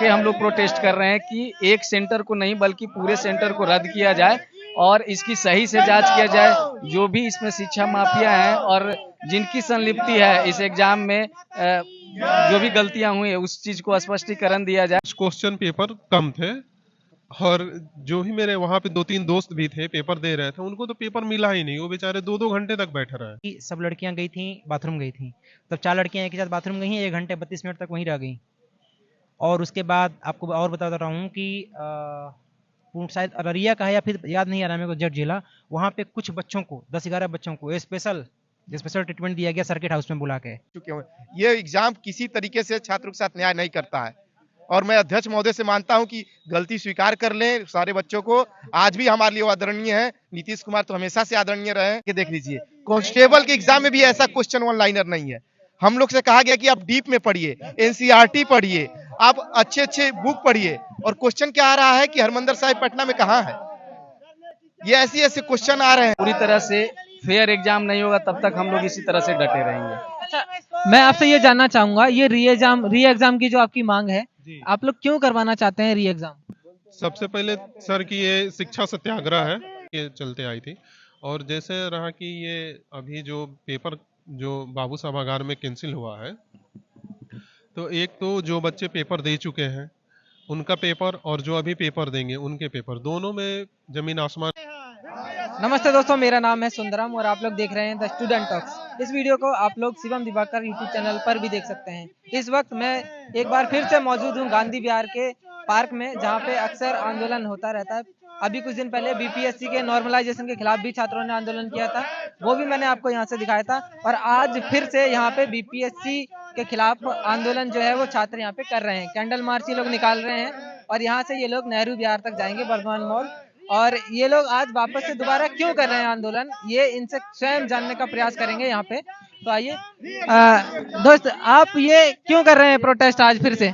के हम लोग प्रोटेस्ट कर रहे हैं कि एक सेंटर को नहीं बल्कि पूरे सेंटर को रद्द किया जाए और इसकी सही से जांच किया जाए। जो भी इसमें शिक्षा माफिया हैं और जिनकी संलिप्ति है इस एग्जाम में जो भी गलतियां हुई है उस चीज को स्पष्टीकरण दिया जाए। क्वेश्चन पेपर कम थे और जो ही मेरे वहाँ पे 2-3 दोस्त भी थे पेपर दे रहे थे, उनको तो पेपर मिला ही नहीं। वो बेचारे 2-2 घंटे तक बैठे रहे। सब लड़कियां गई थी, बाथरूम गई थी, तब 4 लड़कियां एक ही साथ बाथरूम गई हैं, 1 घंटे 32 मिनट तक वहीं रह गई। और उसके बाद आपको और बता रहा हूँ कि शायद अररिया का है या फिर याद नहीं आ रहा मेरे को जट जिला, वहाँ पे कुछ बच्चों को 10-11 बच्चों को स्पेशल ट्रीटमेंट दिया गया सर्किट हाउस में बुला के। ये एग्जाम किसी तरीके से छात्रों के साथ न्याय नहीं करता है और मैं अध्यक्ष महोदय से मानता हूं कि गलती स्वीकार कर लें सारे बच्चों को। आज भी हमारे लिए आदरणीय है, नीतीश कुमार तो हमेशा से आदरणीय रहे हैं। देख लीजिए कांस्टेबल के एग्जाम में भी ऐसा क्वेश्चन वन लाइनर नहीं है। हम लोग से कहा गया कि आप डीप में पढ़िए, एनसीईआरटी पढ़िए, आप अच्छे अच्छे बुक पढ़िए, और क्वेश्चन क्या आ रहा है कि हरमंदिर साहिब पटना में कहाँ है। ये ऐसे क्वेश्चन आ रहे हैं। पूरी तरह से फेयर एग्जाम नहीं होगा तब तक हम लोग इसी तरह से डटे रहेंगे। अच्छा, मैं आपसे ये जानना चाहूंगा, ये री एग्जाम की जो आपकी मांग है, आप लोग क्यों करवाना चाहते हैं री एग्जाम? सबसे पहले सर की ये शिक्षा सत्याग्रह है, ये चलते आई थी। और जैसे रहा कि ये अभी जो पेपर जो बाबू सभागार में कैंसिल हुआ है, तो एक तो जो बच्चे पेपर दे चुके हैं उनका पेपर और जो अभी पेपर देंगे उनके पेपर, दोनों में जमीन आसमान। नमस्ते दोस्तों, मेरा नाम है सुंदरम और आप लोग देख रहे हैं द स्टूडेंट टॉक्स। इस वीडियो को आप लोग शिवम दिवाकर यूट्यूब चैनल पर भी देख सकते हैं। इस वक्त मैं एक बार फिर से मौजूद हूँ गांधी विहार के पार्क में, जहाँ पे अक्सर आंदोलन होता रहता है। अभी कुछ दिन पहले बीपीएससी के नॉर्मलाइजेशन के खिलाफ भी छात्रों ने आंदोलन किया था, वो भी मैंने आपको यहाँ से दिखाया था। और आज फिर से यहाँ पे बीपीएससी के खिलाफ आंदोलन जो है वो छात्र यहाँ पे कर रहे हैं। कैंडल मार्च ये लोग निकाल रहे हैं और यहाँ से ये लोग नेहरू विहार तक जाएंगे, बर्धमान मॉल। और ये लोग आज वापस से दोबारा क्यों कर रहे हैं आंदोलन, ये इनसे स्वयं जानने का प्रयास करेंगे यहाँ पे। तो आइए दोस्त, आप ये क्यों कर रहे हैं प्रोटेस्ट आज फिर से?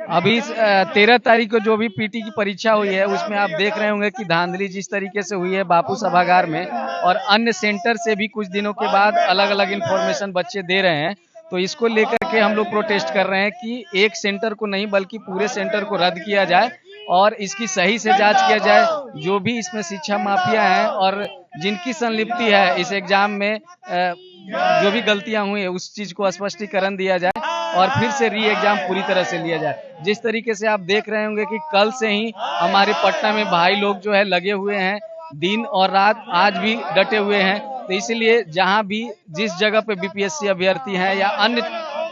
अभी 13 तारीख को जो भी पीटी की परीक्षा हुई है उसमें आप देख रहे होंगे कि धांधली जिस तरीके से हुई है बापू सभागार में, और अन्य सेंटर से भी कुछ दिनों के बाद अलग अलग इंफॉर्मेशन बच्चे दे रहे हैं। तो इसको लेकर के हम लोग प्रोटेस्ट कर रहे हैं कि एक सेंटर को नहीं बल्कि पूरे सेंटर को रद्द किया जाए और इसकी सही से जांच किया जाए। जो भी इसमें शिक्षा माफिया हैं और जिनकी संलिप्ति है इस एग्जाम में जो भी गलतियां हुई है उस चीज को स्पष्टीकरण दिया जाए और फिर से री एग्जाम पूरी तरह से लिया जाए। जिस तरीके से आप देख रहे होंगे कि कल से ही हमारे पटना में भाई लोग जो है लगे हुए हैं, दिन और रात आज भी डटे हुए हैं। तो इसलिए जहां भी जिस जगह पे बीपीएससी अभ्यर्थी हैं या अन्य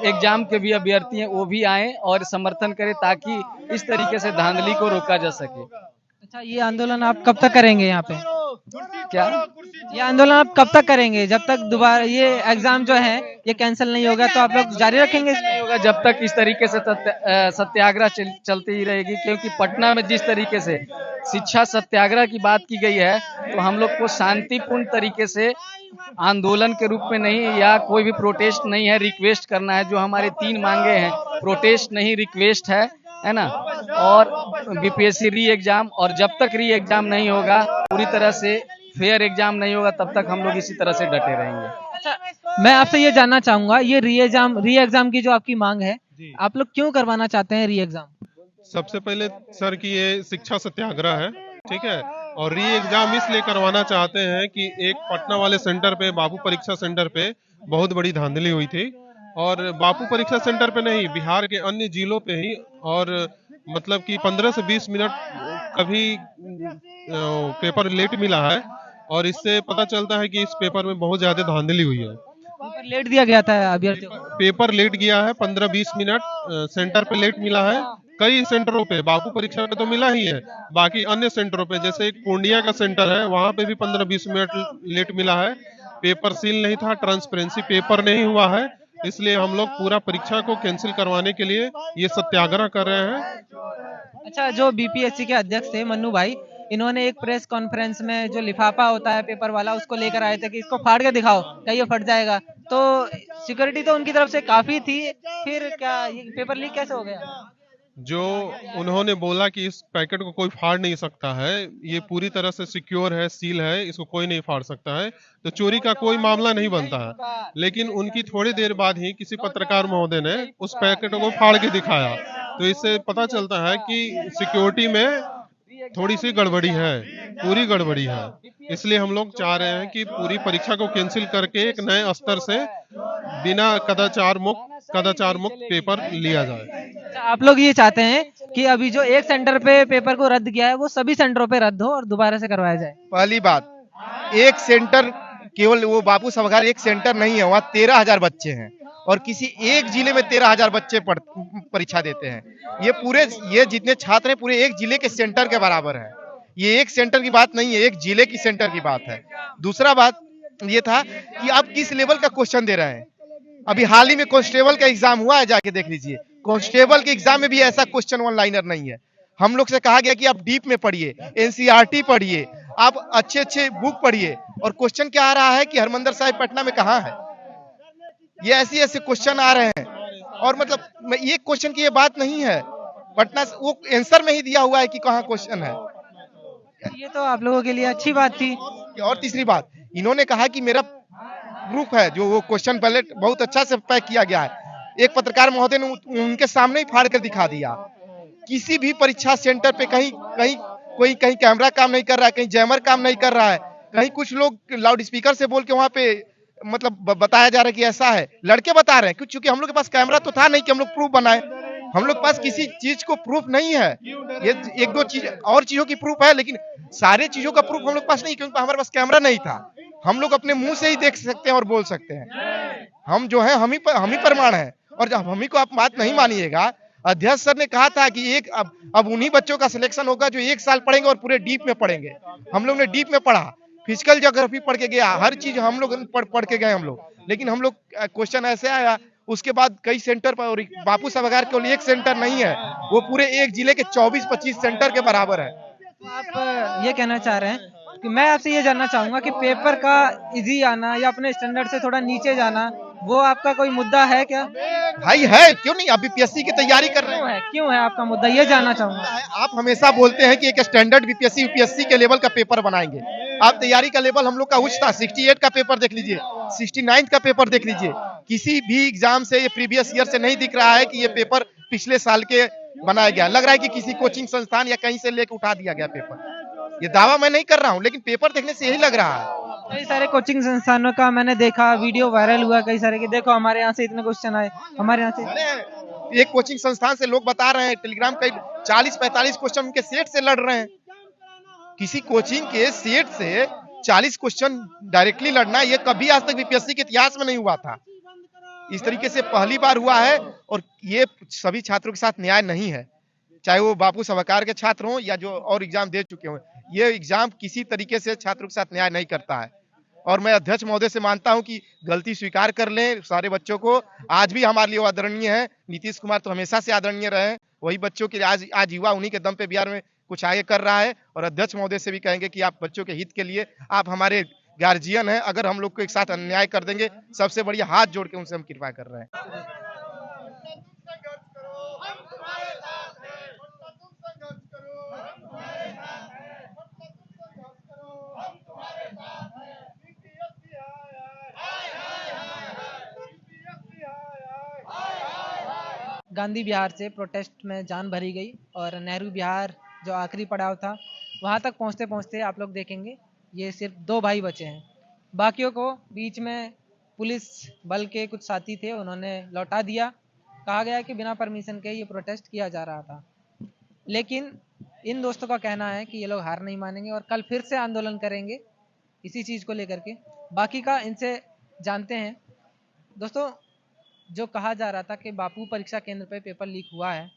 एग्जाम के भी अभ्यर्थी हैं वो भी आए और समर्थन करें ताकि इस तरीके से धांधली को रोका जा सके। अच्छा, ये आंदोलन आप कब तक करेंगे यहाँ पे? क्या ये आंदोलन आप कब तक करेंगे? जब तक दोबारा ये एग्जाम जो है ये कैंसिल नहीं होगा तो आप लोग जारी रखेंगे? नहीं होगा जब तक इस तरीके से सत्याग्रह चलती ही रहेगी, क्योंकि पटना में जिस तरीके से शिक्षा सत्याग्रह की बात की गई है तो हम लोग को शांतिपूर्ण तरीके से आंदोलन के रूप में नहीं या कोई भी प्रोटेस्ट नहीं है, रिक्वेस्ट करना है। जो हमारे 3 मांगे हैं, प्रोटेस्ट नहीं रिक्वेस्ट है ना। और बीपीएससी री एग्जाम, और जब तक री एग्जाम नहीं होगा, पूरी तरह से फेयर एग्जाम नहीं होगा तब तक हम लोग इसी तरह से डटे रहेंगे। अच्छा, मैं आपसे ये जानना चाहूंगा, ये री एग्जाम की जो आपकी मांग है, आप लोग क्यों करवाना चाहते हैं री एग्जाम? सबसे पहले सर की ये शिक्षा सत्याग्रह है, ठीक है। और री एग्जाम इसलिए करवाना चाहते हैं कि एक पटना वाले सेंटर पे, बापू परीक्षा सेंटर पे बहुत बड़ी धांधली हुई थी, और बापू परीक्षा सेंटर पे नहीं, बिहार के अन्य जिलों पे ही। और मतलब कि 15 से 20 मिनट कभी पेपर लेट मिला है, और इससे पता चलता है कि इस पेपर में बहुत ज्यादा धांधली हुई है। पेपर लेट दिया गया था अभ्यर्थियों को? पेपर लेट गया है, 15-20 मिनट सेंटर पे लेट मिला है। कई सेंटरों पे, बापू परीक्षा में तो मिला ही है, बाकी अन्य सेंटरों पे जैसे एक पूर्णिया का सेंटर है वहां पे भी 15-20 मिनट लेट मिला है। पेपर सील नहीं था, ट्रांसपेरेंसी पेपर नहीं हुआ है, इसलिए हम लोग पूरा परीक्षा को कैंसिल करवाने के लिए ये सत्याग्रह कर रहे हैं। अच्छा, जो बीपीएससी के अध्यक्ष थे मन्नू भाई, इन्होंने एक प्रेस कॉन्फ्रेंस में जो लिफाफा होता है पेपर वाला उसको लेकर आए थे कि इसको फाड़ के दिखाओ, क्या ये फट जाएगा? तो सिक्योरिटी तो उनकी तरफ से काफी थी, फिर क्या ये पेपर लीक कैसे हो गया? जो उन्होंने बोला कि इस पैकेट को कोई फाड़ नहीं सकता है, ये पूरी तरह से सिक्योर है, सील है, इसको कोई नहीं फाड़ सकता है, तो चोरी का कोई मामला नहीं बनता है। लेकिन उनकी थोड़ी देर बाद ही किसी पत्रकार महोदय ने उस पैकेट को फाड़ के दिखाया, तो इससे पता चलता है कि सिक्योरिटी में थोड़ी सी गड़बड़ी है, पूरी गड़बड़ी है। इसलिए हम लोग चाह रहे हैं कि पूरी परीक्षा को कैंसिल करके एक नए स्तर से बिना कदाचार मुक्त पेपर लिया जाए। अच्छा, आप लोग ये चाहते हैं कि अभी जो एक सेंटर पे पेपर को रद्द किया है वो सभी सेंटरों पे रद्द हो और दोबारा से करवाया जाए। पहली बात, एक सेंटर, केवल वो बापू सभागार एक सेंटर नहीं है, वहाँ 13,000 बच्चे हैं और किसी एक जिले में 13,000 बच्चे परीक्षा देते हैं। ये जितने छात्र हैं पूरे एक जिले के सेंटर के बराबर है। ये एक सेंटर की बात नहीं है, एक जिले की सेंटर की बात है। दूसरा बात ये था कि आप किस लेवल का क्वेश्चन दे रहे हैं। अभी हाल ही में कांस्टेबल का एग्जाम हुआ है, जाके देख लीजिए। कांस्टेबल के एग्जाम में भी ऐसा क्वेश्चन वन लाइनर नहीं है। हम लोग से कहा गया कि आप डीप में पढ़िए, एनसीईआरटी पढ़िए, आप अच्छे अच्छे बुक पढ़िए, और क्वेश्चन क्या आ रहा है कि हरमंदिर साहिब पटना में कहाँ है। ये ऐसे क्वेश्चन आ रहे हैं, और मतलब ये क्वेश्चन की ये बात नहीं है, पटना वो आंसर में ही दिया हुआ है कि कहाँ क्वेश्चन है। ये तो आप लोगों के लिए अच्छी बात थी। और तीसरी बात, इन्होंने कहा कि मेरा प्रूफ है, जो वो क्वेश्चन बैलेट बहुत अच्छा से पैक किया गया है। एक पत्रकार महोदय ने उनके सामने ही फाड़ कर दिखा दिया। किसी भी परीक्षा सेंटर पे कहीं कैमरा काम नहीं कर रहा है, कहीं जैमर काम नहीं कर रहा है, कहीं कुछ लोग लाउड स्पीकर से बोल के वहां पे मतलब बताया जा रहा है कि ऐसा है। लड़के बता रहे हैं, क्योंकि हम लोग के पास कैमरा तो था नहीं कि हम लोग प्रूफ बनाए। हम लोग के पास किसी चीज को प्रूफ नहीं है। ये एक दो चीज और चीजों की प्रूफ है, लेकिन सारे चीजों का प्रूफ हम लोग के पास नहीं, क्योंकि हमारे पास कैमरा नहीं था। हम लोग अपने मुंह से ही देख सकते हैं और बोल सकते हैं। हम जो है हम ही प्रमाण है। और जब हम ही को आप बात नहीं मानिएगा, अध्यक्ष सर ने कहा था कि अब उन्हीं बच्चों का सिलेक्शन होगा जो 1 साल पढ़ेंगे और पूरे डीप में पढ़ेंगे। हम लोग ने डीप में पढ़ा, फिजिकल ज्योग्राफी पढ़ के गया, हर चीज हम लोग पढ़ के गए हम लोग। लेकिन हम लोग क्वेश्चन ऐसे आया, उसके बाद कई सेंटर पर, और बापू सभागार केवल एक सेंटर नहीं है, वो पूरे एक जिले के 24-25 सेंटर के बराबर है। आप ये कहना चाह रहे हैं कि मैं आपसे ये जानना चाहूंगा कि पेपर का इजी आना या अपने स्टैंडर्ड से थोड़ा नीचे जाना, वो आपका कोई मुद्दा है क्या? भाई है, क्यों नहीं। आप बीपीएससी की तैयारी कर रहे हैं, क्यों है आपका मुद्दा, ये जानना चाहूंगा। आप हमेशा बोलते हैं कि एक स्टैंडर्ड बीपीएससी यूपीएससी के लेवल का पेपर बनाएंगे। आप तैयारी का लेवल हम लोग का उच्च था। 68 का पेपर देख लीजिए, 69 का पेपर देख लीजिए। किसी भी एग्जाम से ये प्रीवियस ईयर से नहीं दिख रहा है कि ये पेपर पिछले साल के बनाया गया। लग रहा है कि किसी कोचिंग संस्थान या कहीं से लेकर उठा दिया गया पेपर। ये दावा मैं नहीं कर रहा हूँ, लेकिन पेपर देखने से यही लग रहा है। कई सारे कोचिंग संस्थानों का मैंने देखा, वीडियो वायरल हुआ कई सारे कि देखो हमारे यहाँ से इतने क्वेश्चन आए, हमारे यहाँ से। एक कोचिंग संस्थान से लोग बता रहे हैं, टेलीग्राम कई 40-45 क्वेश्चन उनके सेट से लड़ रहे हैं। किसी कोचिंग के सेट से 40 क्वेश्चन डायरेक्टली लड़ना, ये कभी आज तक बीपीएससी के इतिहास में नहीं हुआ था। इस तरीके से पहली बार हुआ है, और ये सभी छात्रों के साथ न्याय नहीं है, चाहे वो बापू सभागार के छात्र हों या जो और एग्जाम दे चुके हों। ये एग्जाम किसी तरीके से छात्रों के साथ न्याय नहीं करता है, और मैं अध्यक्ष महोदय से मानता हूं कि गलती स्वीकार कर लें सारे बच्चों को। आज भी हमारे लिए आदरणीय है, नीतीश कुमार तो हमेशा से आदरणीय रहे, वही बच्चों के आज युवा उन्हीं के दम पे बिहार में कुछ आगे कर रहा है। और अध्यक्ष महोदय से भी कहेंगे कि आप बच्चों के हित के लिए, आप हमारे गार्जियन हैं, अगर हम लोग को एक साथ अन्याय कर देंगे, सबसे बढ़िया हाथ जोड़ के उनसे हम कृपा कर रहे हैं। गांधी विहार से प्रोटेस्ट में जान भरी गई और नेहरू विहार जो आखिरी पड़ाव था, वहां तक पहुंचते पहुंचते आप लोग देखेंगे ये सिर्फ 2 भाई बचे हैं। बाकियों को बीच में पुलिस बल के कुछ साथी थे, उन्होंने लौटा दिया। कहा गया कि बिना परमिशन के ये प्रोटेस्ट किया जा रहा था, लेकिन इन दोस्तों का कहना है कि ये लोग हार नहीं मानेंगे और कल फिर से आंदोलन करेंगे इसी चीज़ को लेकर के। बाकी का इनसे जानते हैं। दोस्तों, जो कहा जा रहा था कि बापू परीक्षा केंद्र पे पेपर लीक हुआ है,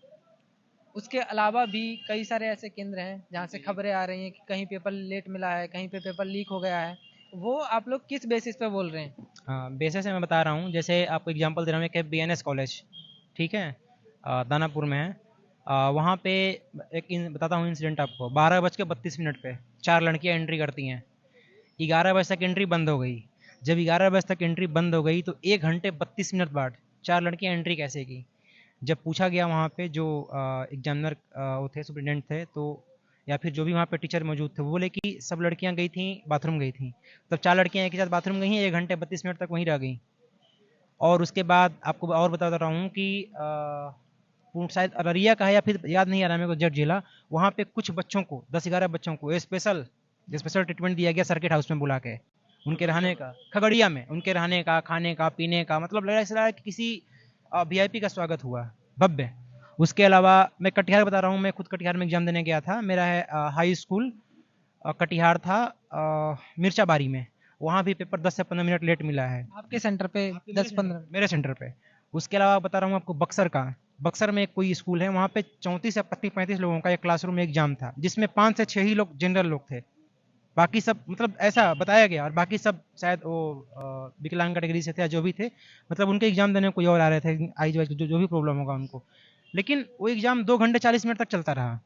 उसके अलावा भी कई सारे ऐसे केंद्र हैं जहाँ से खबरें आ रही हैं कि कहीं पेपर लेट मिला है, कहीं पे पेपर लीक हो गया है। वो आप लोग किस बेसिस पे बोल रहे हैं? हाँ, बेसिस से मैं बता रहा हूँ। जैसे आपको एग्जांपल दे रहा हूँ कि बीएनएस कॉलेज, ठीक है, दानापुर में है। वहाँ पे बताता हूँ इंसिडेंट आपको। 12:32 पे 4 लड़कियाँ एंट्री करती हैं। 11 बजे तक एंट्री बंद हो गई। जब 11 बजे तक एंट्री बंद हो गई तो 1 घंटे 32 मिनट बाद 4 लड़कियाँ एंट्री कैसे की? जब पूछा गया वहाँ पे जो एग्जामिनर वो थे, सुप्रिटेंडेंट थे, तो या फिर जो भी वहाँ पे टीचर मौजूद थे, वो बोले कि सब लड़कियाँ गई थी बाथरूम गई थी। तब 4 लड़कियाँ एक ही साथ बाथरूम गई हैं, 1 घंटे 32 मिनट तक वहीं रह गईं। और उसके बाद आपको और बता रहा हूँ कि शायद अररिया का है या फिर याद नहीं आ रहा मेरे को एग्जैक्ट जिला, वहाँ पे कुछ बच्चों को 10-11 बच्चों को स्पेशल ट्रीटमेंट दिया गया सर्किट हाउस में बुला के, उनके रहने का, खगड़िया में उनके रहने का, खाने का, पीने का, मतलब लग रहा है कि किसी वीआईपी का स्वागत हुआ भव्य। उसके अलावा मैं कटिहार बता रहा हूँ, मैं खुद कटिहार में एग्जाम देने गया था, मेरा है हाई स्कूल कटिहार था, मिर्चाबारी में, वहाँ भी पेपर 10 से 15 मिनट लेट मिला है। आपके सेंटर पे 10-15 मेरे सेंटर पे। उसके अलावा बता रहा हूँ आपको बक्सर का, बक्सर में एक कोई स्कूल है, वहाँ पे 34 या 35 लोगों का एक क्लासरूम में एग्जाम था, जिसमें 5 से 6 ही लोग जनरल लोग थे, बाकी सब मतलब ऐसा बताया गया, और बाकी सब शायद वो विकलांग कैटेगरी से थे या जो भी थे, मतलब उनके एग्जाम देने कोई और आ रहे थे, आईज वाइज जो भी प्रॉब्लम होगा उनको। लेकिन वो एग्जाम 2 घंटे 40 मिनट तक चलता रहा,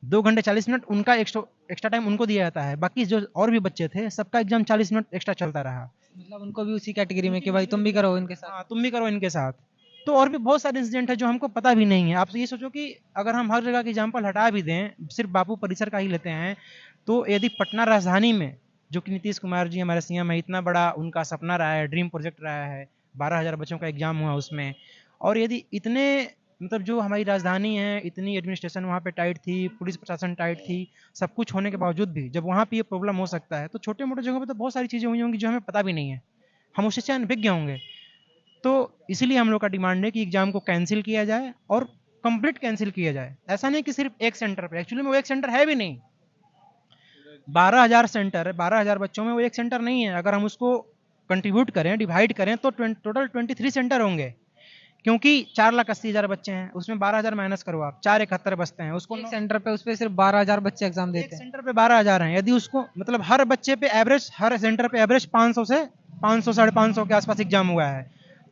2 घंटे 40 मिनट उनका एक्स्ट्रा टाइम उनको दिया जाता है, बाकी जो और भी बच्चे थे सबका एग्जाम 40 मिनट एक्स्ट्रा चलता रहा। मतलब उनको भी उसी कैटेगरी में कि भाई तुम भी करो इनके साथ। हाँ, तुम भी करो इनके साथ। तो और भी बहुत सारे इंसिडेंट है जो हमको पता भी नहीं है। आप ये सोचो कि अगर हम हर जगह की एग्जाम्पल हटा भी दें, सिर्फ बापू परिसर का ही लेते हैं, तो यदि पटना राजधानी में, जो कि नीतीश कुमार जी हमारे सीएम है, इतना बड़ा उनका सपना रहा है, ड्रीम प्रोजेक्ट रहा है, 12,000 बच्चों का एग्जाम हुआ उसमें, और यदि इतने मतलब जो हमारी राजधानी है, इतनी एडमिनिस्ट्रेशन वहाँ पे टाइट थी, पुलिस प्रशासन टाइट थी, सब कुछ होने के बावजूद भी जब वहाँ पे ये प्रॉब्लम हो सकता है, तो छोटे मोटे जगहों पे तो बहुत सारी चीज़ें हुई होंगी जो हमें पता भी नहीं है, हम उससे अनभिज्ञ होंगे। तो इसीलिए हम लोग का डिमांड है कि एग्जाम को कैंसिल किया जाए और कंप्लीट कैंसिल किया जाए। ऐसा नहीं कि सिर्फ एक सेंटर पे, एक्चुअली में वो एक सेंटर है भी नहीं, 12,000 सेंटर, 12,000 बच्चों में वो एक सेंटर नहीं है। अगर हम उसको कंट्रीब्यूट करें, डिवाइड करें, तो टोटल 23 सेंटर होंगे, क्योंकि 4,80,000 बच्चे हैं, उसमें 12,000 माइनस करो आप, 471 बचते हैं, उसको एक सेंटर पे उस पे सिर्फ 12,000 बच्चे एग्जाम एक देते हैं। सेंटर पे 12,000 हैं, यदि उसको मतलब हर बच्चे पे एवरेज, हर सेंटर पे एवरेज 500 से 500 550 के आसपास एग्जाम हुआ है,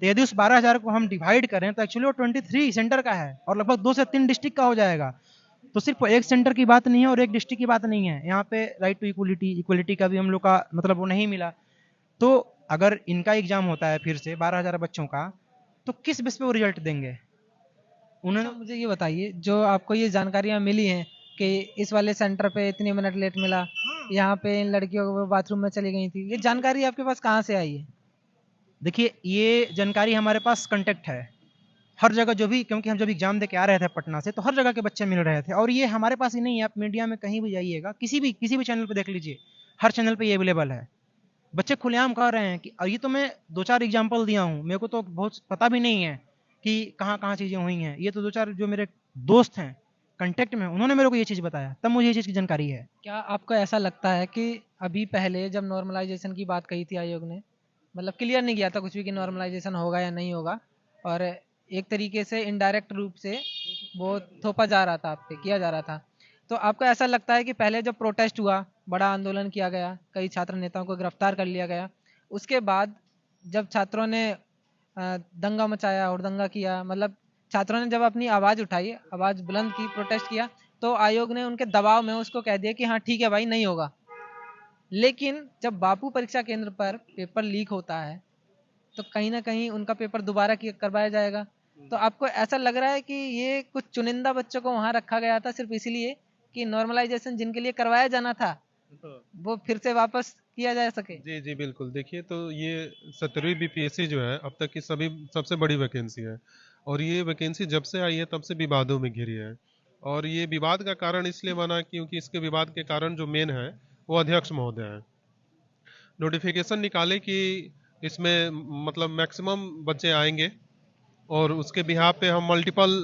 तो यदि उस 12,000 को हम डिवाइड करें तो एक्चुअली वो 23 सेंटर का है, और लगभग 2 से 3 डिस्ट्रिक्ट का हो जाएगा। तो सिर्फ एक सेंटर की बात नहीं है और एक डिस्ट्रिक्ट की बात नहीं है, यहाँ पे राइट टू इक्वलिटी का भी हम लोग का मतलब वो नहीं मिला। तो अगर इनका एग्जाम होता है फिर से 12,000 बच्चों का, तो किस बेस पे वो रिजल्ट देंगे उन्होंने। अच्छा, मुझे ये बताइए, जो आपको ये जानकारियाँ मिली हैं कि इस वाले सेंटर पे इतने मिनट लेट मिला, यहाँ पे इन लड़कियों को बाथरूम में चली गई थी, ये जानकारी आपके पास कहाँ से आई है? देखिए, ये जानकारी हमारे पास कांटेक्ट है, हर जगह जो भी, क्योंकि हम जब एग्जाम दे के आ रहे थे पटना से, तो हर जगह के बच्चे मिल रहे थे, और ये हमारे पास ही नहीं है, आप मीडिया में कहीं भी जाइएगा, किसी भी चैनल पे देख लीजिए, हर चैनल पे ये अवेलेबल है। बच्चे खुलेआम कह रहे हैं कि, और ये तो मैं 2-4 एग्जाम्पल दिया हूँ, मेरे को तो बहुत पता भी नहीं है कि कहाँ कहाँ चीज़ें हुई हैं, ये तो 2-4 जो मेरे दोस्त हैं कांटेक्ट में, उन्होंने मेरे को ये चीज़ बताया, तब मुझे ये चीज़ की जानकारी है। क्या आपको ऐसा लगता है कि अभी पहले जब नॉर्मलाइजेशन की बात कही थी आयोग ने, मतलब क्लियर नहीं किया था कुछ भी कि नॉर्मलाइजेशन होगा या नहीं होगा, और एक तरीके से इनडायरेक्ट रूप से वो थोपा जा रहा था, आप पे किया जा रहा था, तो आपको ऐसा लगता है कि पहले जब प्रोटेस्ट हुआ, बड़ा आंदोलन किया गया, कई छात्र नेताओं को गिरफ्तार कर लिया गया, उसके बाद जब छात्रों ने दंगा मचाया और दंगा किया, मतलब छात्रों ने जब अपनी आवाज़ उठाई, आवाज़ बुलंद की, प्रोटेस्ट किया, तो आयोग ने उनके दबाव में उसको कह दिया कि हाँ ठीक है भाई, नहीं होगा। लेकिन जब बापू परीक्षा केंद्र पर पेपर लीक होता है, तो कहीं ना कहीं उनका पेपर दोबारा करवाया जाएगा। तो आपको ऐसा लग रहा है कि ये कुछ चुनिंदा बच्चों को वहां रखा गया था सिर्फ इसीलिए कि नॉर्मलाइजेशन जिनके लिए करवाया जाना था वो फिर से वापस किया जा सके? जी जी बिल्कुल। देखिए, तो ये 17वीं बीपीएससी जो है अब तक की सभी सबसे बड़ी वैकेंसी है, और ये वैकेंसी जब से आई है तब से विवादों में घिरी है, और ये विवाद का कारण इसलिए बना क्योंकि इसके विवाद के कारण जो मेन है वो अध्यक्ष महोदय है। नोटिफिकेशन निकाले कि इसमें मतलब मैक्सिमम बच्चे आएंगे, और उसके बिहाफ पे हम मल्टीपल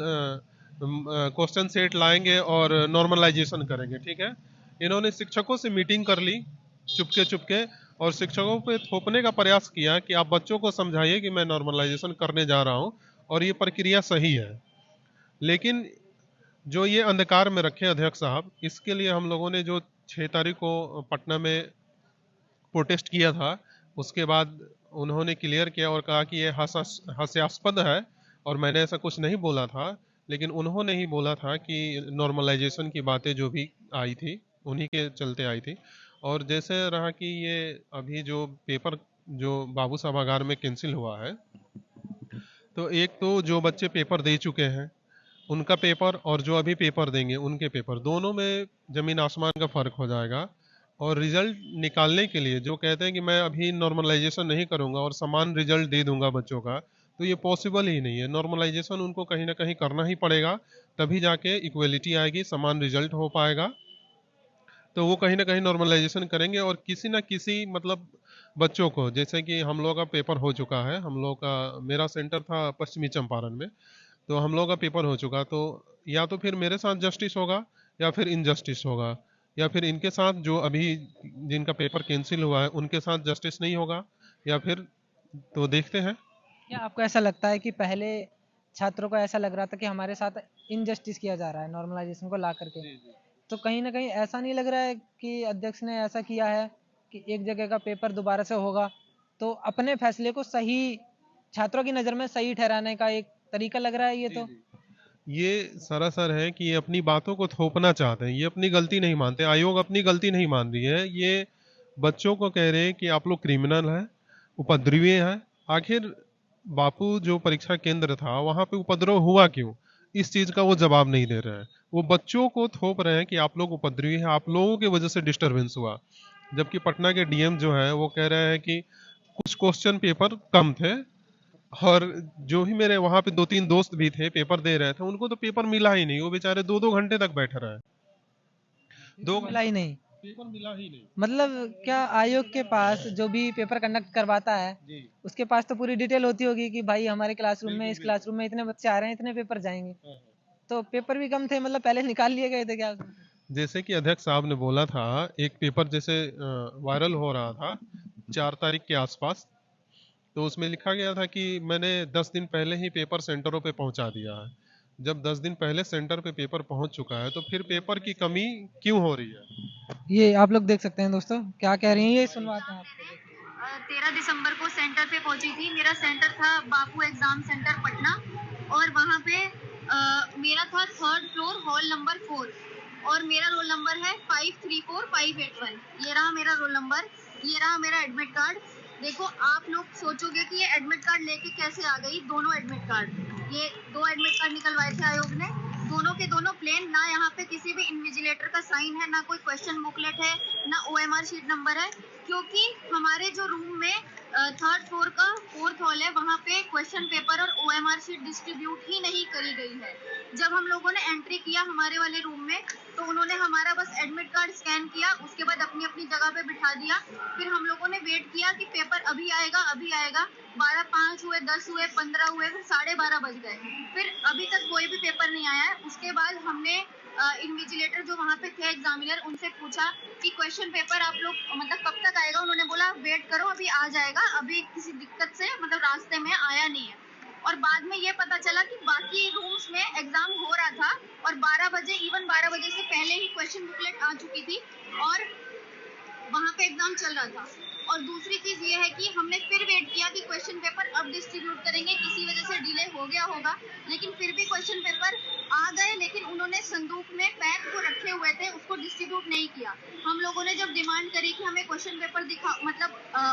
क्वेश्चन सेट लाएंगे और नॉर्मलाइजेशन करेंगे। ठीक है, इन्होंने शिक्षकों से मीटिंग कर ली चुपके चुपके, और शिक्षकों पे थोपने का प्रयास किया कि आप बच्चों को समझाइए कि मैं नॉर्मलाइजेशन करने जा रहा हूं और ये प्रक्रिया सही है। लेकिन जो ये अंधकार में रखे अध्यक्ष साहब, इसके लिए हम लोगों ने जो 6 तारीख को पटना में प्रोटेस्ट किया था, उसके बाद उन्होंने क्लियर किया और कहा कि ये हास्यास्पद है, और मैंने ऐसा कुछ नहीं बोला था। लेकिन उन्होंने ही बोला था कि नॉर्मलाइजेशन की बातें जो भी आई थी उन्हीं के चलते आई थी। और जैसे रहा कि ये अभी जो पेपर जो बाबू सभागार में कैंसिल हुआ है, तो एक तो जो बच्चे पेपर दे चुके हैं उनका पेपर और जो अभी पेपर देंगे उनके पेपर, दोनों में जमीन आसमान का फर्क हो जाएगा। और रिजल्ट निकालने के लिए जो कहते हैं कि मैं अभी नॉर्मलाइजेशन नहीं करूंगा और समान रिजल्ट दे दूंगा बच्चों का, तो ये पॉसिबल ही नहीं है। नॉर्मलाइजेशन उनको कहीं ना कहीं करना ही पड़ेगा, तभी जाके इक्वलिटी आएगी, समान रिजल्ट हो पाएगा। तो वो कहीं ना कहीं नॉर्मलाइजेशन करेंगे और किसी ना किसी मतलब बच्चों को, जैसे कि हम लोग का पेपर हो चुका है, हम लोग का मेरा सेंटर था पश्चिमी चंपारण में, तो हम लोग का पेपर हो चुका, तो या तो फिर मेरे साथ जस्टिस होगा या फिर इनजस्टिस होगा, या फिर इनके साथ जो अभी जिनका पेपर कैंसिल हुआ है उनके साथ जस्टिस नहीं होगा, या फिर तो देखते हैं। क्या आपको ऐसा लगता है कि पहले छात्रों को ऐसा लग रहा था कि हमारे साथ इनजस्टिस किया जा रहा है नॉर्मलाइजेशन को ला करके, तो कहीं ना कहीं ऐसा नहीं लग रहा है कि अध्यक्ष ने ऐसा किया है कि एक जगह का पेपर दोबारा से होगा तो अपने फैसले को सही, छात्रों की नज़र में सही ठहराने का एक तरीका लग रहा है ये तो? ये सरासर है कि ये अपनी बातों को थोपना चाहते हैं, ये अपनी गलती नहीं मानते। आयोग अपनी गलती नहीं मान रही है, ये बच्चों को कह रहे हैं कि आप लोग क्रिमिनल हैं, उपद्रवी हैं। आखिर बापू जो परीक्षा केंद्र था वहां पे उपद्रव हुआ क्यों, इस चीज का वो जवाब नहीं दे रहे हैं। वो बच्चों को थोप रहे हैं कि आप लोग उपद्रवी हैं, आप लोगों की वजह से डिस्टरबेंस हुआ। जबकि पटना के डीएम जो है वो कह रहे हैं कि कुछ क्वेश्चन पेपर कम थे, और जो भी मेरे वहां पे 2-3 दोस्त भी थे पेपर दे रहे थे, उनको तो पेपर मिला ही नहीं, वो बेचारे 2-2 घंटे तक बैठे रहे। मिला ही नहीं? पेपर मिला ही नहीं। मतलब क्या आयोग के पास जो भी पेपर कंडक्ट करवाता है जी, उसके पास तो पूरी डिटेल होती होगी कि भाई हमारे क्लासरूम में, बिल्कुल इस क्लासरूम में इतने बच्चे आ रहे हैं, इतने पेपर जाएंगे, हाँ, हाँ। तो पेपर भी कम थे, मतलब पहले निकाल लिए गए थे क्या? जैसे कि अध्यक्ष साहब ने बोला था, एक पेपर जैसे वायरल हो रहा था 4 तारीख के आसपास, तो उसमें लिखा गया था कि मैंने 10 दिन पहले ही पेपर सेंटरों पे पहुंचा दिया है। जब 10 दिन पहले सेंटर पे पेपर पहुंच चुका है तो फिर पेपर की कमी क्यों हो रही है? ये आप लोग देख सकते हैं दोस्तों क्या कह रही हैं, ये सुनवाते हैं आपको। 13 दिसंबर को सेंटर पे पहुंची थी। मेरा सेंटर था बापू एग्जाम सेंटर पटना, और वहाँ पे मेरा था 3rd फ्लोर हॉल नंबर 4, और मेरा रोल नंबर है 534581। ये रहा मेरा रोल नंबर, ये रहा मेरा एडमिट कार्ड। देखो, आप लोग सोचोगे कि ये एडमिट कार्ड लेके कैसे आ गई, दोनों एडमिट कार्ड, ये 2 एडमिट कार्ड निकलवाए थे आयोग ने, दोनों के दोनों प्लेन, ना यहाँ पे किसी भी इन्विजिलेटर का साइन है, ना कोई क्वेश्चन बुकलेट है, ना ओएमआर शीट नंबर है, क्योंकि हमारे जो रूम में 3rd फ्लोर का 4th हॉल है, वहाँ पे क्वेश्चन पेपर और ओएमआर शीट डिस्ट्रीब्यूट ही नहीं करी गई है। जब हम लोगों ने एंट्री किया हमारे वाले रूम में, तो उन्होंने हमारा बस एडमिट कार्ड स्कैन किया, उसके बाद अपनी अपनी जगह पे बिठा दिया। फिर हम लोगों ने वेट किया कि पेपर अभी आएगा, अभी आएगा। 12:05 हुए, 10 हुए, 15 हुए, फिर 12:30 बज गए, फिर अभी तक कोई भी पेपर नहीं आया है। उसके बाद हमने इन्विजिलेटर जो वहाँ पे थे एग्जामिनर, उनसे पूछा कि क्वेश्चन पेपर आप लोग मतलब कब तक आएगा। उन्होंने बोला वेट करो, अभी आ जाएगा, अभी किसी दिक्कत से मतलब रास्ते में आया नहीं है। और बाद में ये पता चला कि बाकी रूम्स में एग्जाम हो रहा था, और 12 बजे, इवन 12 बजे से पहले ही क्वेश्चन बुकलेट आ चुकी थी और वहाँ पे एग्जाम चल रहा था। और दूसरी चीज ये है कि हमने फिर वेट किया कि क्वेश्चन पेपर अब डिस्ट्रीब्यूट करेंगे, किसी वजह से डिले हो गया होगा, लेकिन फिर भी क्वेश्चन पेपर आ गए, लेकिन उन्होंने संदूक में पैक को रखे हुए थे, उसको डिस्ट्रीब्यूट नहीं किया। हम लोगों ने जब डिमांड करी कि हमें क्वेश्चन पेपर दिखा, मतलब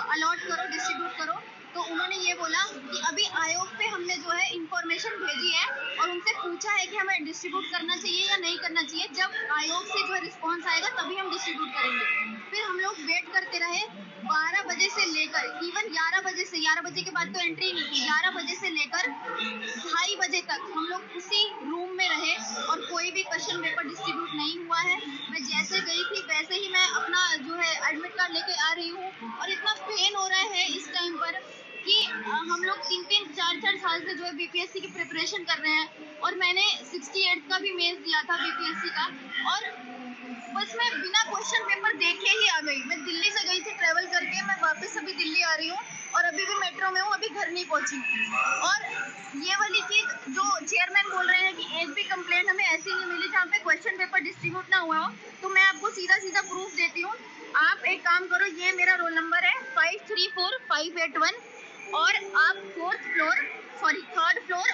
अलॉट करो, डिस्ट्रीब्यूट करो, तो उन्होंने ये बोला कि अभी आयोग पे हमने जो है इंफॉर्मेशन भेजी है और उनसे पूछा है कि हमें डिस्ट्रीब्यूट करना चाहिए या नहीं करना चाहिए। जब आयोग से जो है रिस्पॉन्स आएगा तभी हम डिस्ट्रीब्यूट करेंगे। फिर हम लोग वेट करते रहे 12 बजे से लेकर इवन 11 बजे से, 11 बजे के बाद तो एंट्री नहीं थी, 11 बजे से लेकर 2:30 बजे तक हम लोग उसी रूम में रहे और कोई भी क्वेश्चन पेपर डिस्ट्रीब्यूट नहीं हुआ है। मैं जैसे गई थी वैसे ही मैं अपना जो है एडमिट कार्ड लेके आ रही हूँ, और इतना पेन हो रहा है इस टाइम पर कि हम लोग 3-3, 4-4 साल से जो है बीपीएससी की प्रिपरेशन कर रहे हैं, और मैंने 68 का भी मेंस दिया था बीपीएससी का, और बस मैं बिना क्वेश्चन पेपर देखे ही आ गई। मैं दिल्ली से गई थी ट्रेवल करके, मैं वापस अभी दिल्ली आ रही हूँ और अभी भी मेट्रो में हूँ, अभी घर नहीं पहुँची। और ये वाली चीज जो चेयरमैन बोल रहे हैं कि एक भी कंप्लेंट हमें ऐसी नहीं मिली जहाँ पे क्वेश्चन पेपर डिस्ट्रीब्यूट ना हुआ हो, तो मैं आपको सीधा सीधा प्रूफ देती हूँ। आप एक काम करो, ये मेरा रोल नंबर है 534581, और आप 3rd फ्लोर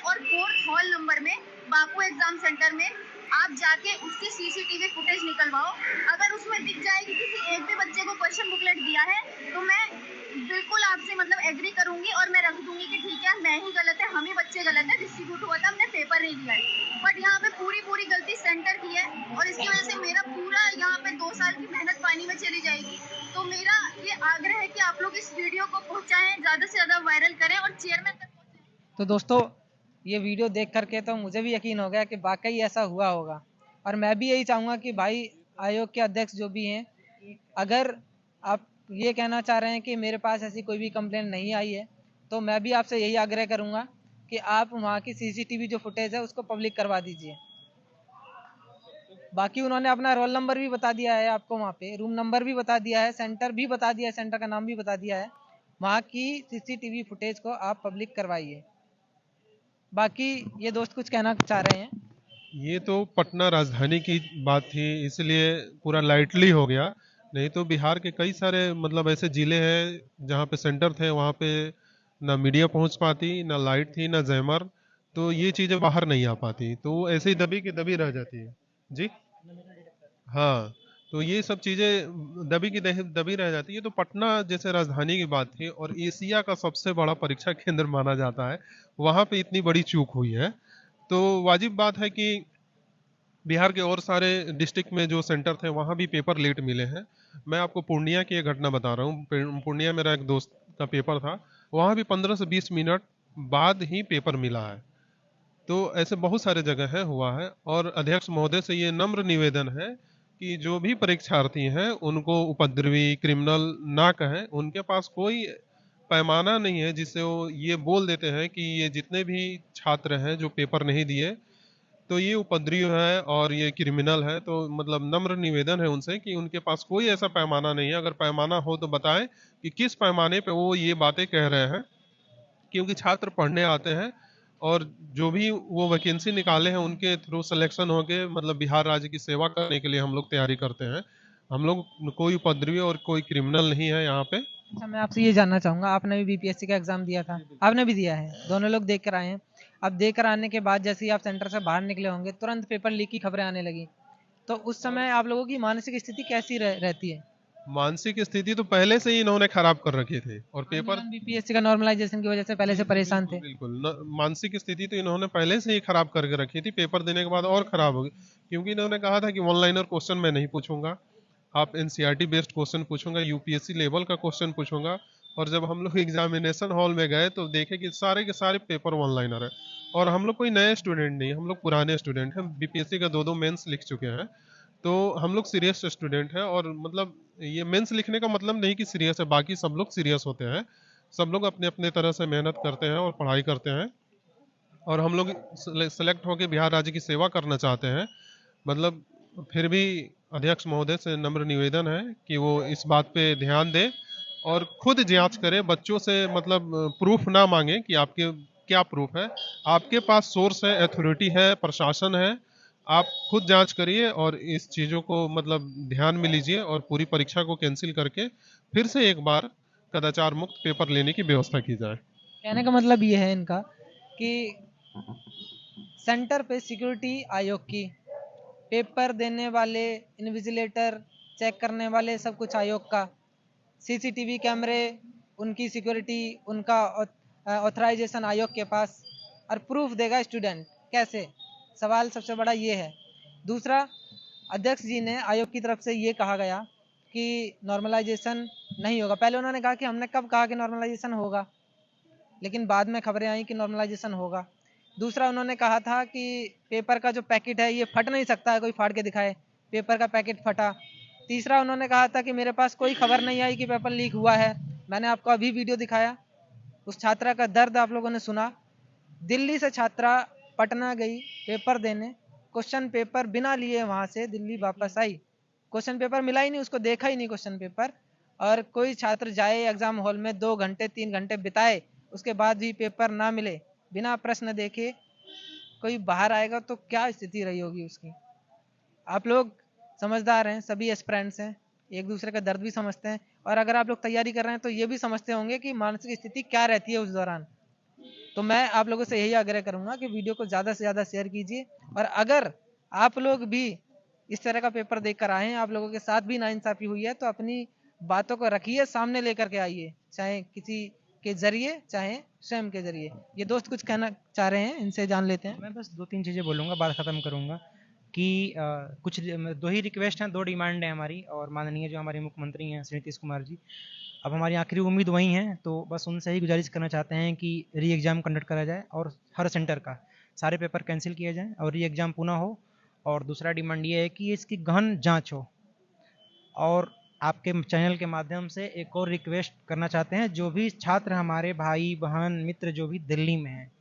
और 4th हॉल नंबर में बापू एग्जाम सेंटर में आप जाके उसकी सीसीटीवी फुटेज निकलवाओ। अगर उसमें दिख जाए कि किसी एक भी बच्चे को क्वेश्चन बुकलेट दिया है, तो मैं बिल्कुल आपसे मतलब एग्री करूंगी और मैं रख दूंगी कि ठीक है मैं ही गलत है, हम ही बच्चे गलत है, डिस्ट्रीब्यूट हुआ था हमने पेपर नहीं दिया है। बट यहाँ पे पूरी गलती सेंटर की है और इसकी वजह से मेरा पूरा यहाँ पे 2 साल की मेहनत पानी में चली जाएगी। तो मेरा ये आग्रह है कि आप लोग इस वीडियो को पहुंचाएं, ज्यादा से ज्यादा वायरल करें और चेयरमैन तक पहुंचाएं। तो दोस्तों ये वीडियो देख करके तो मुझे भी यकीन हो गया कि वाकई ऐसा हुआ होगा, और मैं भी यही चाहूँगा कि भाई आयोग के अध्यक्ष जो भी हैं, अगर आप ये कहना चाह रहे हैं कि मेरे पास ऐसी कोई भी कंप्लेंट नहीं आई है, तो मैं भी आपसे यही आग्रह करूँगा कि आप वहाँ की सीसीटीवी जो फुटेज है उसको पब्लिक करवा दीजिए। बाकी उन्होंने अपना रोल नंबर भी बता दिया है आपको, वहाँ पे रूम नंबर भी बता दिया है, सेंटर भी बता दिया है, सेंटर का नाम भी बता दिया है। वहाँ की सीसीटीवी फुटेज को आप पब्लिक करवाइए। बाकी ये दोस्त कुछ कहना चाह रहे हैं। ये तो पटना राजधानी की बात थी, इसलिए पूरा लाइटली हो गया। नहीं तो बिहार के कई सारे मतलब ऐसे जिले हैं जहाँ पे सेंटर थे, वहाँ पे ना मीडिया पहुँच पाती, ना लाइट थी, ना जैमर, तो ये चीज़ें बाहर नहीं आ पाती, तो ऐसे ही दबी की दबी रह जाती है। जी हाँ, तो ये सब चीज़ें दबी की दबी रह जाती है। तो पटना जैसे राजधानी की बात थी और एशिया का सबसे बड़ा परीक्षा केंद्र माना जाता है, वहाँ पे इतनी बड़ी चूक हुई है, तो वाजिब बात है कि बिहार के और सारे डिस्ट्रिक्ट में जो सेंटर थे वहाँ भी पेपर लेट मिले हैं। मैं आपको पूर्णिया की एक घटना बता रहा हूँ। पूर्णिया मेरा एक दोस्त का पेपर था, वहाँ भी 15 से 20 मिनट बाद ही पेपर मिला है। तो ऐसे बहुत सारे जगह है हुआ है, और अध्यक्ष महोदय से ये नम्र निवेदन है कि जो भी परीक्षार्थी हैं उनको उपद्रवी, क्रिमिनल ना कहें। उनके पास कोई पैमाना नहीं है जिससे वो ये बोल देते हैं कि ये जितने भी छात्र हैं जो पेपर नहीं दिए, तो ये उपद्रवी है और ये क्रिमिनल है। तो मतलब नम्र निवेदन है उनसे कि उनके पास कोई ऐसा पैमाना नहीं है। अगर पैमाना हो तो बताएं कि किस पैमाने पे वो ये बातें कह रहे हैं, क्योंकि छात्र पढ़ने आते हैं और जो भी वो वैकेंसी निकाले हैं उनके थ्रू सिलेक्शन होके मतलब बिहार राज्य की सेवा करने के लिए हम लोग तैयारी करते हैं। हम लोग कोई उपद्रवी और कोई क्रिमिनल नहीं है यहाँ पे। अच्छा, मैं आपसे ये जानना चाहूँगा, आपने भी बीपीएससी का एग्जाम दिया था, आपने भी दिया है, दोनों लोग देख कर आए हैं। अब देख कर आने के बाद जैसे ही आप सेंटर से बाहर निकले होंगे, तुरंत पेपर लीक की खबरें आने लगी, तो उस समय आप लोगों की मानसिक स्थिति कैसी रहती है? मानसिक स्थिति तो पहले से ही इन्होंने खराब कर रखी थी, और पेपर बीपीएससी का नॉर्मलाइजेशन की वजह से पहले से परेशान थे। बिल्कुल मानसिक स्थिति तो इन्होंने पहले से ही खराब करके रखी थी, पेपर देने के बाद और खराब हो गई, क्योंकि इन्होंने कहा था कि वन लाइनर क्वेश्चन मैं नहीं पूछूंगा, आप एनसीईआरटी बेस्ड क्वेश्चन पूछूंगा, यूपीएससी लेवल का क्वेश्चन पूछूंगा। और जब हम लोग एग्जामिनेशन हॉल में गए तो देखे कि सारे के सारे पेपर वन लाइनर है, और हम लोग कोई नए स्टूडेंट नहीं, हम लोग पुराने स्टूडेंट हैं, बीपीएससी का 2-2 मेंस लिख चुके हैं, तो हम लोग सीरियस स्टूडेंट हैं। और मतलब ये मेंस लिखने का मतलब नहीं कि सीरियस है, बाकी सब लोग सीरियस होते हैं, सब लोग अपने अपने तरह से मेहनत करते हैं और पढ़ाई करते हैं, और हम लोग सेलेक्ट होकर बिहार राज्य की सेवा करना चाहते हैं। मतलब फिर भी अध्यक्ष महोदय से नम्र निवेदन है कि वो इस बात पे ध्यान दें और खुद जांच करें, बच्चों से मतलब प्रूफ ना मांगे कि आपके क्या प्रूफ है। आपके पास सोर्स है, अथॉरिटी है, प्रशासन है, आप खुद जांच करिए और इस चीज़ों को मतलब ध्यान में लीजिए और पूरी परीक्षा को कैंसिल करके फिर से एक बार कदाचार मुक्त पेपर लेने की व्यवस्था की जाए। कहने का मतलब ये है इनका कि सेंटर पे सिक्योरिटी आयोग की, पेपर देने वाले, इन्विजिलेटर, चेक करने वाले, सब कुछ आयोग का, सीसीटीवी कैमरे, उनकी सिक्योरिटी, उनका ऑथराइजेशन आयोग के पास, और प्रूफ देगा स्टूडेंट कैसे? सवाल सबसे बड़ा ये है। दूसरा, अध्यक्ष जी ने आयोग की तरफ से ये कहा गया कि नॉर्मलाइजेशन नहीं होगा। पहले उन्होंने कहा कि हमने कब कहा कि नॉर्मलाइजेशन होगा, लेकिन बाद में खबरें आई कि नॉर्मलाइजेशन होगा। दूसरा, उन्होंने कहा था कि पेपर का जो पैकेट है ये फट नहीं सकता है, कोई फाड़ के दिखाए, पेपर का पैकेट फटा। तीसरा, उन्होंने कहा था कि मेरे पास कोई खबर नहीं आई कि पेपर लीक हुआ है। मैंने आपको अभी वीडियो दिखाया, उस छात्रा का दर्द आप लोगों ने सुना। दिल्ली से छात्रा पटना गई पेपर देने, क्वेश्चन पेपर बिना लिए वहां से दिल्ली वापस आई, क्वेश्चन पेपर मिला ही नहीं, उसको देखा ही नहीं क्वेश्चन पेपर। और कोई छात्र जाए एग्जाम हॉल में 2 घंटे 3 घंटे बिताए, उसके बाद भी पेपर ना मिले, बिना प्रश्न देखे कोई बाहर आएगा तो क्या स्थिति रही होगी उसकी। आप लोग समझदार हैं, सभी एस्पिरेंट्स हैं, एक दूसरे का दर्द भी समझते हैं, और अगर आप लोग तैयारी कर रहे हैं तो ये भी समझते होंगे कि मानसिक स्थिति क्या रहती है उस दौरान। तो मैं आप लोगों से यही आग्रह करूंगा कि वीडियो को ज़्यादा से ज़्यादा शेयर कीजिए, और अगर आप लोग भी इस तरह का पेपर देख कर आए हैं, आप लोगों के साथ भी नाइंसाफ़ी हुई है, तो अपनी बातों को रखिए, सामने लेकर के आइए, चाहे किसी के जरिए चाहे स्वयं के जरिए। ये दोस्त कुछ कहना चाह रहे हैं, इनसे जान लेते हैं। मैं बस 2-3 चीज़ें बोलूँगा, बात ख़त्म करूँगा कि कुछ 2 ही रिक्वेस्ट हैं, 2 डिमांड है हमारी, और माननीय जो हमारे मुख्यमंत्री हैं श्री नीतीश कुमार जी, अब हमारी आखिरी उम्मीद वही हैं, तो बस उनसे ही गुजारिश करना चाहते हैं कि री एग्ज़ाम कंडक्ट करा जाए और हर सेंटर का सारे पेपर कैंसिल किए जाएँ और री एग्ज़ाम पुनः हो। और दूसरा डिमांड ये है कि इसकी गहन जाँच हो। और आपके चैनल के माध्यम से एक और रिक्वेस्ट करना चाहते हैं, जो भी छात्र हमारे भाई बहन मित्र जो भी दिल्ली में हैं,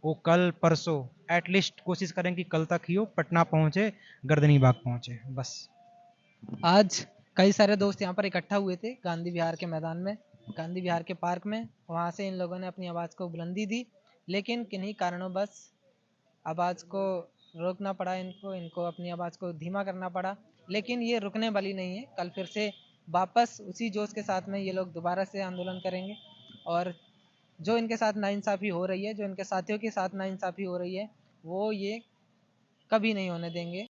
वो कल परसों एटलीस्ट कोशिश करें कि कल तक ही हो, पटना पहुँचे, गर्दनी बाग पहुँचे, बस। आज कई सारे दोस्त यहाँ पर इकट्ठा हुए थे गांधी विहार के मैदान में, गांधी विहार के पार्क में। वहाँ से इन लोगों ने अपनी आवाज़ को बुलंदी दी, लेकिन किन्हीं कारणों बस आवाज़ को रोकना पड़ा, इनको अपनी आवाज़ को धीमा करना पड़ा। लेकिन ये रुकने वाली नहीं है, कल फिर से वापस उसी जोश के साथ में ये लोग दोबारा से आंदोलन करेंगे। और जो इनके साथ नाइंसाफ़ी हो रही है, जो इनके साथियों के साथ नाइंसाफ़ी हो रही है, वो ये कभी नहीं होने देंगे।